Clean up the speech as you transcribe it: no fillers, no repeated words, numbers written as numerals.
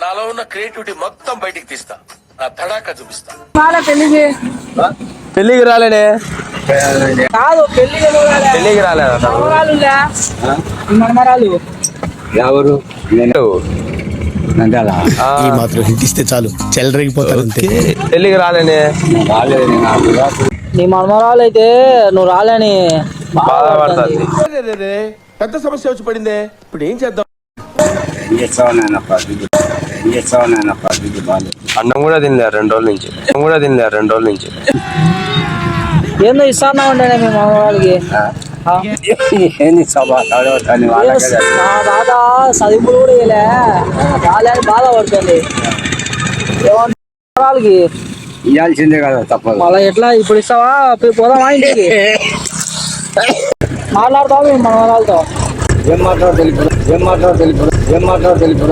నాలో ఉన్న క్రియేటివిటీ మొత్తం బయటికి తీస్తా, నా తడాకా చూపిస్తా. పెళ్లికి రాలేనే. కాదు పెళ్లికి రాలేదా? మనమరాలు ఎవరు ఈ మాత్రం హింట్ ఇస్తే చాలు చెల్లరగిపోతారు అంతే. పెళ్లికి రాలేనే. నీ మనమరాలు అయితే నువ్వు రాలేని బాధపడుతుంది. పెద్ద సమస్య వచ్చి పడిందే, ఇప్పుడు ఏం చేద్దాం? అన్నం కూడా తినలే 2 రోజుల నుంచి. ఏందో ఇస్తాన్నా ఉండే మీ మనమరాలకి. నా దాదా చదువులు కూడా వేయలే, రాలేని బాధపడుతుంది. మనమరాలకి ఇవ్వాల్సిందే కదా, తప్పదు. మళ్ళీ ఎట్లా ఇప్పుడు ఇస్తావా? పోదామా ఇంటికి? మాట్లాడతావు మీ మనమరాలతో? ఏం మాట్లాడో తెలుపు